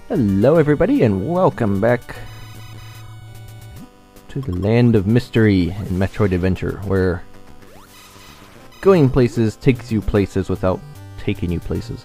Hello everybody and welcome back to the land of mystery in Metroid Adventure, where going places takes you places without taking you places.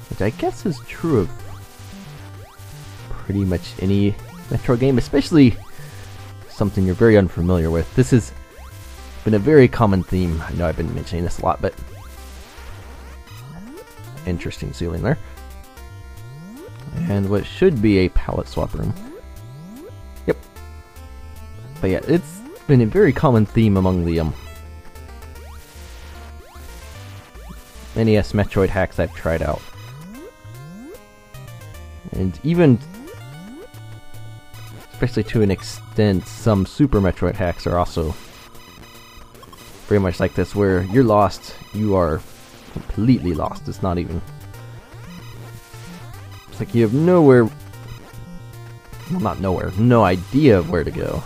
Which I guess is true of pretty much any Metroid game, especially something you're very unfamiliar with. This has been a very common theme. I know I've been mentioning this a lot, but interesting ceiling there. And what should be a palette swap room. Yep. But yeah, it's been a very common theme among the NES Metroid hacks I've tried out. And even, especially to an extent, some Super Metroid hacks are also very much like this, where you're lost, you are completely lost. It's not even... It's like you have nowhere... Well, not nowhere. No idea of where to go.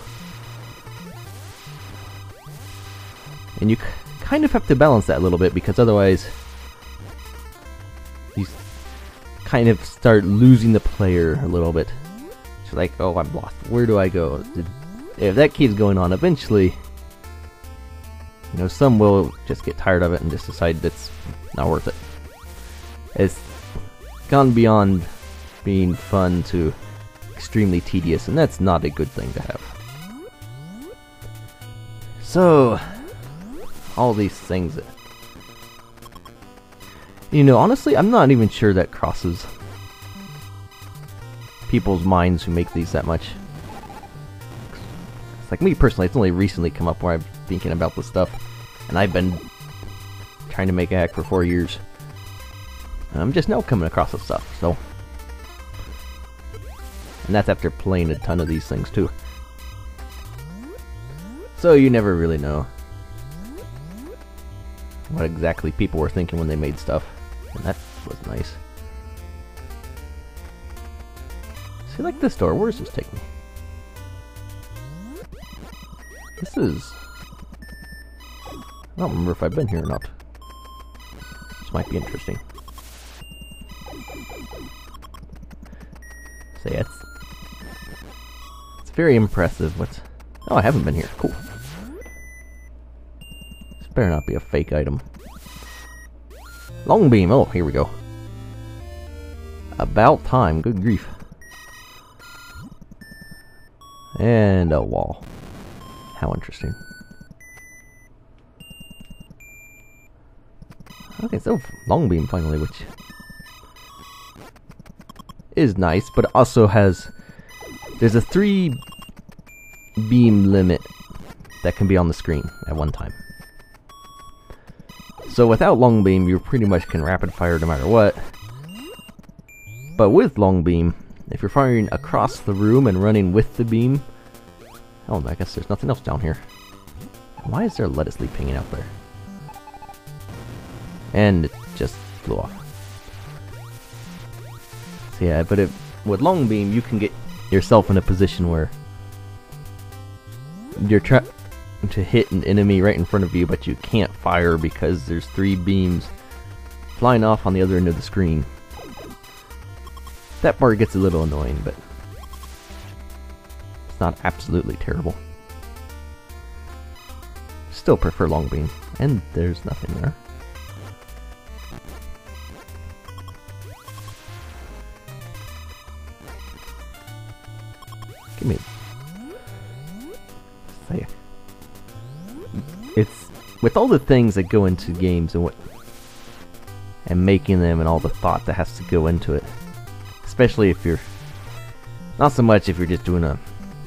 And you kind of have to balance that a little bit, because otherwise you kind of start losing the player a little bit. It's like, oh, I'm lost. Where do I go? If that keeps going on, eventually, you know, some will just get tired of it and just decide it's not worth it. It's gone beyond being fun to extremely tedious, and that's not a good thing to have. So, all these things that... You know, honestly, I'm not even sure that crosses people's minds who make these that much. It's like me personally, it's only recently come up where I'm thinking about this stuff, and I've been trying to make a hack for 4 years. And I'm just now coming across this stuff, so... And that's after playing a ton of these things too. So you never really know what exactly people were thinking when they made stuff. And that was nice. See, like this door, where does this take me? This is... I don't remember if I've been here or not. This might be interesting. So yeah, it's very impressive. What's... Oh, I haven't been here. Cool. This better not be a fake item. Long beam. Oh, here we go. About time. Good grief. And a wall. How interesting. Okay, so long beam finally, which is nice, but also has... There's a 3 beam limit that can be on the screen at one time. So without long beam, you pretty much can rapid fire no matter what. But with long beam, if you're firing across the room and running with the beam... Oh, I guess there's nothing else down here. Why is there a lettuce leaf hanging out there? And it just flew off. So yeah, but with long beam, you can get yourself in a position where you're trying to hit an enemy right in front of you, but you can't fire because there's 3 beams flying off on the other end of the screen. That part gets a little annoying, but it's not absolutely terrible. Still prefer long beam, and there's nothing there. Give me... Say, it's... With all the things that go into games and what... And making them and all the thought that has to go into it. Especially if you're... Not so much if you're just doing a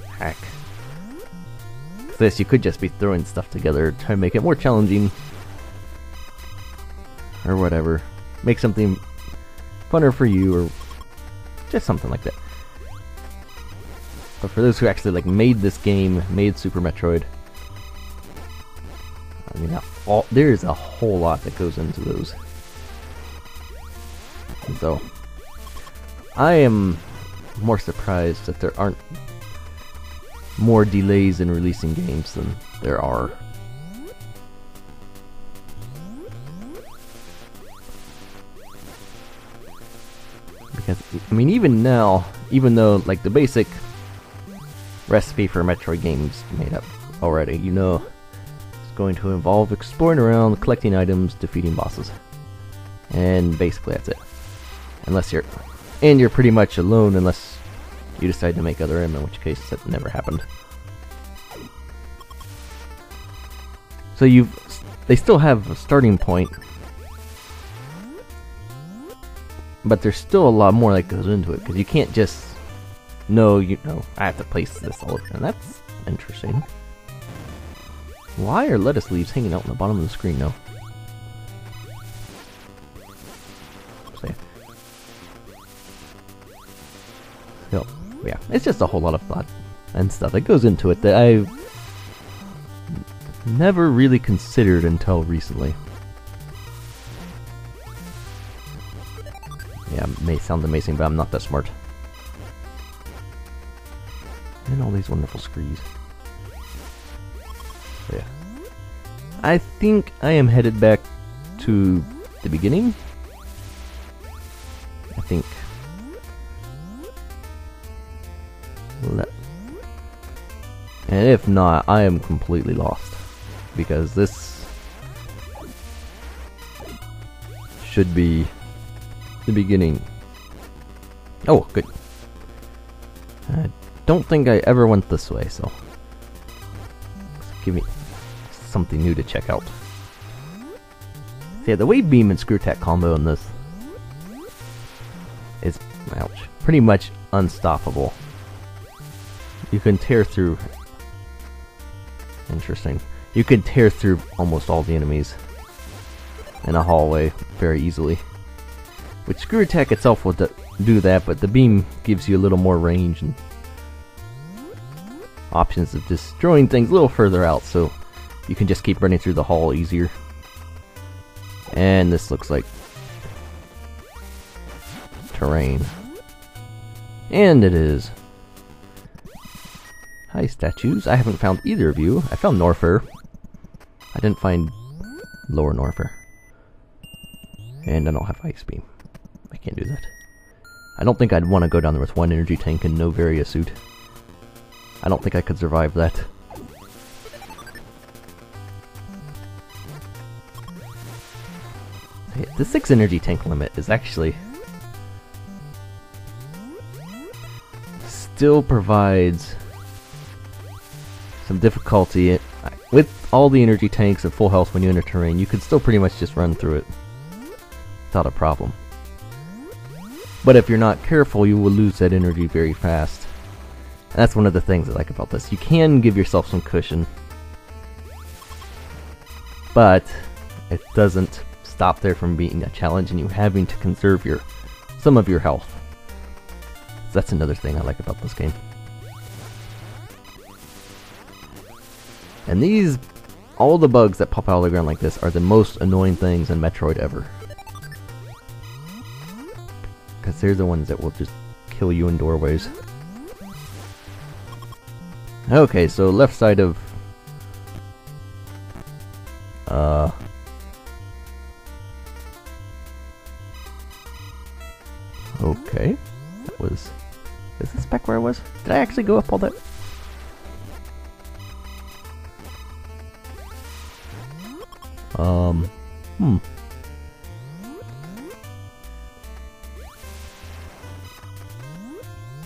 hack. This, you could just be throwing stuff together, try to make it more challenging. Or whatever. Make something funner for you, or just something like that. But for those who actually like made this game, made Super Metroid, I mean, there's a whole lot that goes into those. And so, I am more surprised that there aren't more delays in releasing games than there are. Because, I mean, even now, even though, like, the basic recipe for a Metroid game's made up already, you know, it's going to involve exploring around, collecting items, defeating bosses. And basically that's it. Unless you're... And you're pretty much alone unless you decide to make other M, in which case that never happened. So they still have a starting point, but there's still a lot more that goes into it, because you can't just know, you know, I have to place this all over, and that's interesting. Why are lettuce leaves hanging out on the bottom of the screen now? So, yeah, it's just a whole lot of thought and stuff that goes into it that I've never really considered until recently. Yeah, it may sound amazing, but I'm not that smart. And all these wonderful screes. So, yeah. I think I am headed back to the beginning. I think. And if not, I am completely lost. Because this should be the beginning. Oh, good. I don't think I ever went this way, so give me something new to check out. So yeah, the wave beam and screw attack combo in this is, ouch, pretty much unstoppable. You can tear through. Interesting. You can tear through almost all the enemies in a hallway very easily. Which screw attack itself will do that, but the beam gives you a little more range and options of destroying things a little further out, so you can just keep running through the hall easier. And this looks like terrain. And it is. Hi, statues. I haven't found either of you. I found Norfair. I didn't find Lower Norfair. And I don't have Ice Beam. I can't do that. I don't think I'd want to go down there with one energy tank and no Varia suit. I don't think I could survive that. Hey, the 6 energy tank limit is actually... still provides some difficulty. With all the energy tanks at full health when you enter terrain, you could still pretty much just run through it without a problem. But if you're not careful, you will lose that energy very fast. And that's one of the things I like about this. You can give yourself some cushion, but it doesn't stop there from being a challenge and you having to conserve some of your health. So that's another thing I like about this game. And these, all the bugs that pop out of the ground like this are the most annoying things in Metroid ever. Because they're the ones that will just kill you in doorways. Okay, so left side of... Okay. That was... Is this back where I was? Did I actually go up all that?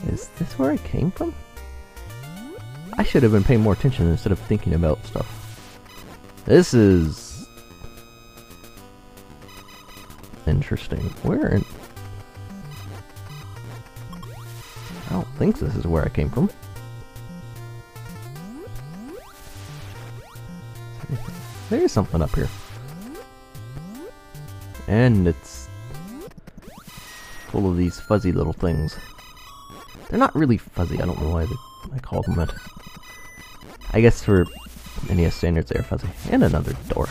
Is this where I came from? I should have been paying more attention instead of thinking about stuff. This is... interesting. Where in... I don't think this is where I came from. There's something up here. And it's full of these fuzzy little things. They're not really fuzzy, I don't know why I call them that. I guess for NES standards they're fuzzy. And another door.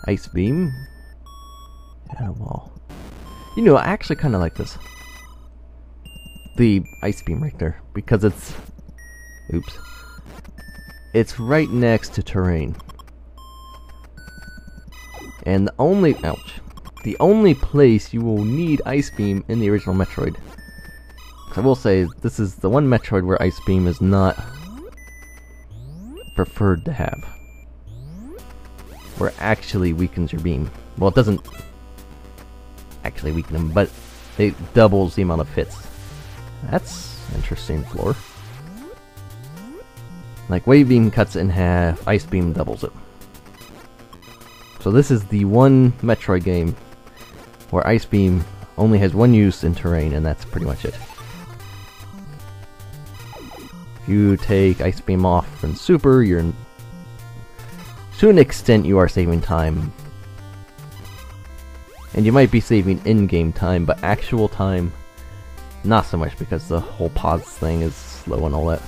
Ice beam. And a wall. You know, I actually kind of like this. The ice beam right there. Because it's... Oops. It's right next to terrain. And the only the only place you will need Ice Beam in the original Metroid. 'Cause I will say this is the one Metroid where Ice Beam is not preferred to have, where it actually weakens your beam. Well, it doesn't actually weaken them, but it doubles the amount of hits. That's interesting floor. Like, Wave Beam cuts it in half, Ice Beam doubles it. So this is the one Metroid game where Ice Beam only has one use in terrain, and that's pretty much it. If you take Ice Beam off in Super, you're in... to an extent you are saving time. And you might be saving in-game time, but actual time, not so much, because the whole pause thing is slow and all that.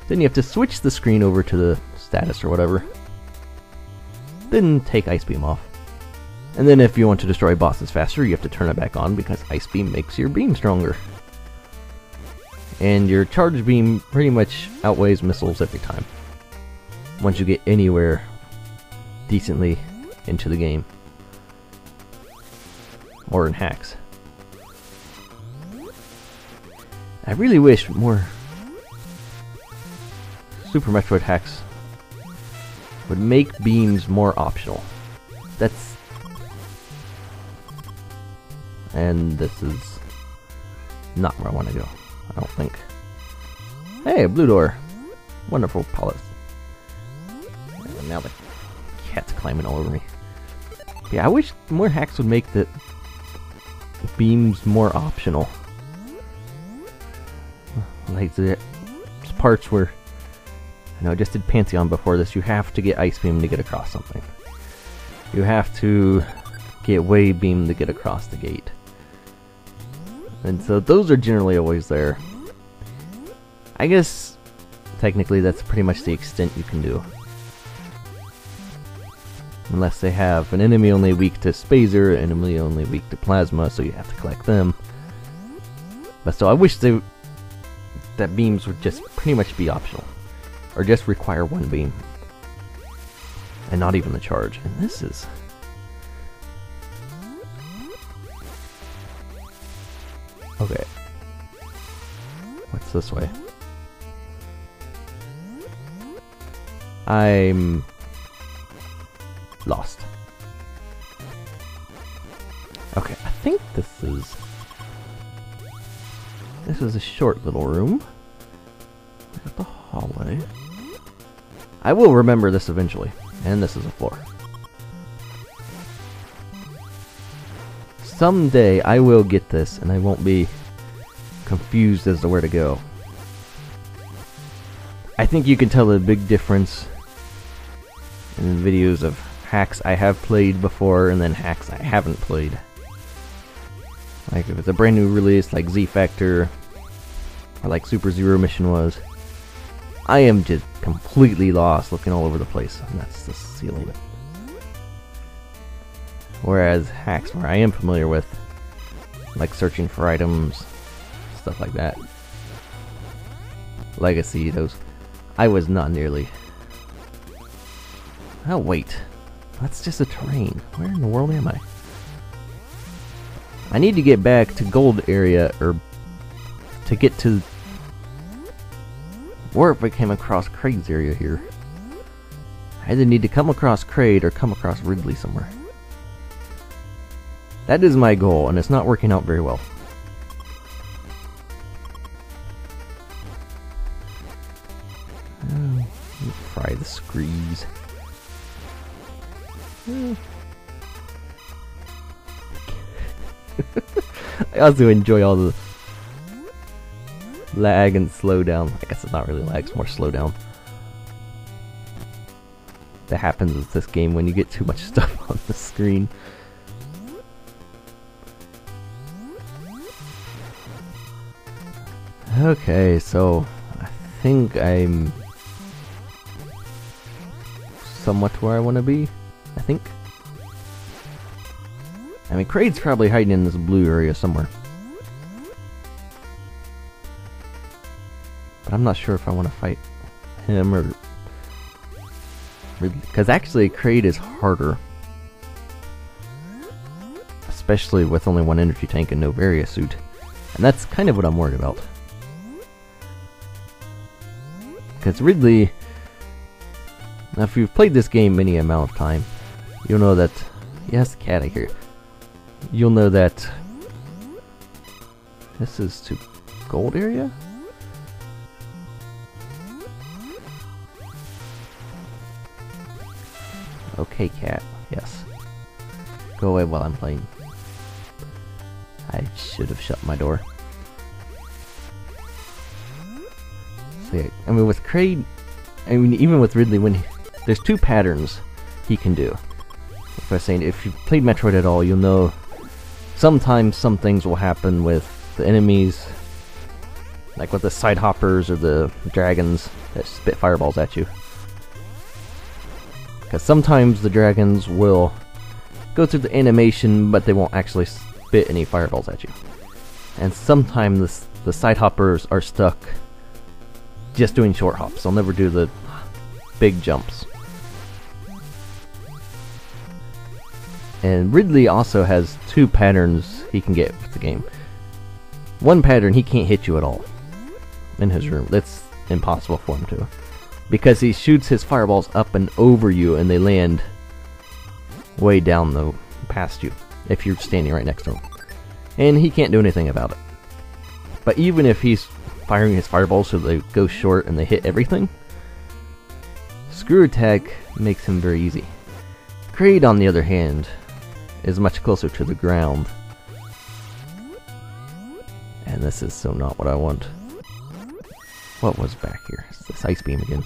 Then you have to switch the screen over to the status or whatever. Then take Ice Beam off. And then if you want to destroy bosses faster, you have to turn it back on because Ice Beam makes your beam stronger. And your charge beam pretty much outweighs missiles every time, once you get anywhere decently into the game. Or in hacks. I really wish more Super Metroid hacks would make beams more optional. That's... and this is not where I want to go, I don't think. Hey, a blue door. Wonderful polish. And now the cat's climbing all over me. Yeah, I wish more hacks would make the beams more optional. Like the parts where, I know I just did Pantheon before this, you have to get Ice Beam to get across something. You have to get Wave Beam to get across the gate. And so those are generally always there. I guess technically that's pretty much the extent you can do. Unless they have an enemy only weak to Spazer, an enemy only weak to Plasma, so you have to collect them. But still, I wish that beams would just pretty much be optional. Or just require one beam. And not even the charge. And this is... okay. What's this way? I'm... lost. Okay, I think this is... this is a short little room. At the hallway. I will remember this eventually. And this is a floor. Someday I will get this and I won't be confused as to where to go. I think you can tell the big difference in the videos of hacks I have played before and then hacks I haven't played. Like if it's a brand new release like Z Factor or like Super Zero Mission was, I am just completely lost looking all over the place, and that's the seal of it. Whereas hacks where I am familiar with, like searching for items, stuff like that, Legacy, those, I was not nearly... oh wait, that's just a terrain. Where in the world am I? I need to get back to Gold area, or to get to... or if I came across Kraid's area here. I either need to come across Kraid or come across Ridley somewhere. That is my goal, and it's not working out very well. Fry the screes. I also enjoy all the lag and slowdown. I guess it's not really lag, it's more slowdown. That happens with this game when you get too much stuff on the screen. Okay, so I think I'm somewhat where I want to be, I think. I mean, Kraid's probably hiding in this blue area somewhere. But I'm not sure if I want to fight him or... because actually Kraid is harder especially with only one energy tank and no Varia suit. And that's kind of what I'm worried about. Because Ridley, now if you've played this game any amount of time, you'll know that, yes, cat I hear. You'll know that this is to gold area? Okay, cat, yes. Go away while I'm playing. I should have shut my door. So yeah, I mean with Kraid, I mean even with Ridley, there's two patterns he can do. Like I was saying, if you've played Metroid at all, you'll know sometimes some things will happen with the enemies, like with the side hoppers or the dragons that spit fireballs at you. Because sometimes the dragons will go through the animation, but they won't actually spit any fireballs at you. And sometimes the side hoppers are stuck just doing short hops. They'll never do the big jumps. And Ridley also has two patterns he can get with the game. One pattern, he can't hit you at all in his room. That's impossible for him to. Because he shoots his fireballs up and over you and they land way down past you if you're standing right next to him. And he can't do anything about it. But even if he's firing his fireballs so they go short and they hit everything, screw attack makes him very easy. Kraid, on the other hand, is much closer to the ground. And this is so not what I want. What was back here? It's this ice beam again.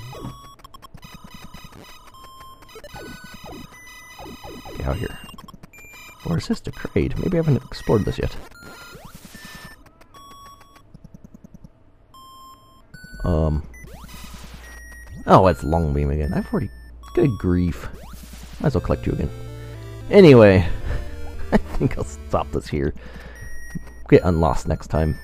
Get out here. Or is this the Kraid? Maybe I haven't explored this yet. Oh, it's long beam again. I've already... Good grief. Might as well collect you again. Anyway, I think I'll stop this here. Get unlost next time.